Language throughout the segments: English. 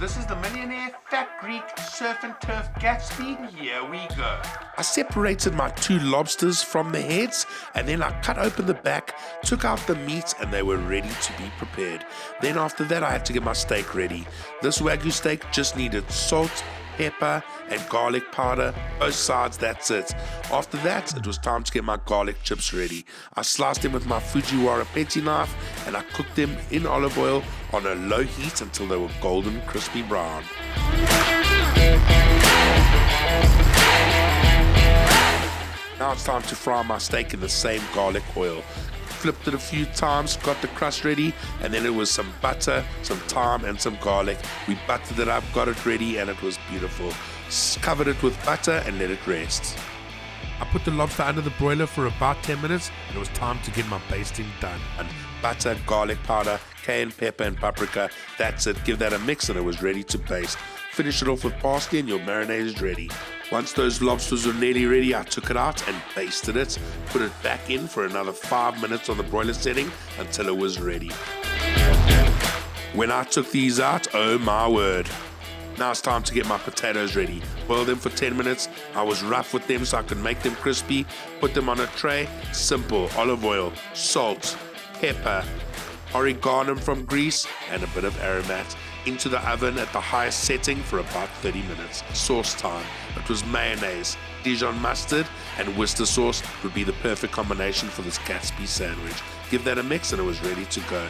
This is the millionaire fat Greek Surf and Turf Gatsby. Here we go. I separated my 2 lobsters from the heads, and then I cut open the back, took out the meat, and they were ready to be prepared. Then after that, I had to get my steak ready. This Wagyu steak just needed salt, pepper, and garlic powder, both sides, that's it. After that, it was time to get my garlic chips ready. I sliced them with my Fujiwara petty knife, and I cooked them in olive oil on a low heat until they were golden crispy brown. Now it's time to fry my steak in the same garlic oil. Flipped it a few times, got the crust ready, and then it was some butter, some thyme, and some garlic. We buttered it up, got it ready, and it was beautiful. Covered it with butter and let it rest. I put the lobster under the broiler for about 10 minutes, and it was time to get my basting done. And butter, garlic powder, cayenne pepper, and paprika. That's it. Give that a mix, and it was ready to baste. Finish it off with parsley, and your marinade is ready. Once those lobsters were nearly ready, I took it out and basted it. Put it back in for another 5 minutes on the broiler setting until it was ready. When I took these out, oh my word. Now it's time to get my potatoes ready. Boil them for 10 minutes. I was rough with them so I could make them crispy. Put them on a tray. Simple. Olive oil, salt, pepper, oregano from Greece, and a bit of aromat. Into the oven at the highest setting for about 30 minutes. Sauce time. It was mayonnaise, Dijon mustard, and Worcester sauce would be the perfect combination for this Gatsby sandwich. Give that a mix and it was ready to go.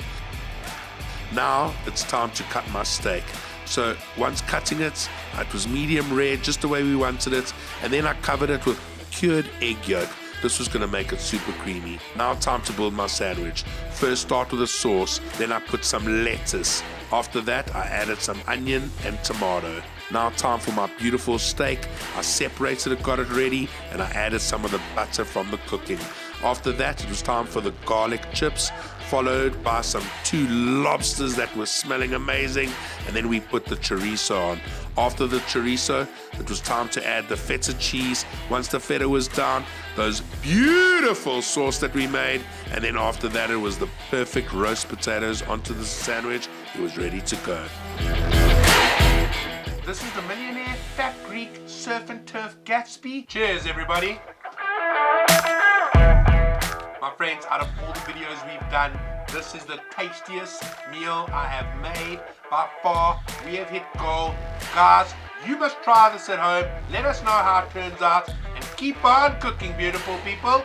Now it's time to cut my steak. So once cutting it, it was medium rare, just the way we wanted it, and then I covered it with cured egg yolk. This was going to make it super creamy. Now time to build my sandwich. First start with a sauce, then I put some lettuce. After that, I added some onion and tomato. Now time for my beautiful steak. I separated it, got it ready, and I added some of the butter from the cooking. After that, it was time for the garlic chips, followed by some 2 lobsters that were smelling amazing, and then we put the chorizo on. After the chorizo, it was time to add the feta cheese. Once the feta was down, those beautiful sauce that we made, and then after that, it was the perfect roast potatoes onto the sandwich. It was ready to go. This is the millionaire fat Greek Surf and Turf Gatsby. Cheers, everybody. My friends, out of all the videos we've done, this is the tastiest meal I have made. By far, we have hit gold. Guys, you must try this at home. Let us know how it turns out. And keep on cooking, beautiful people.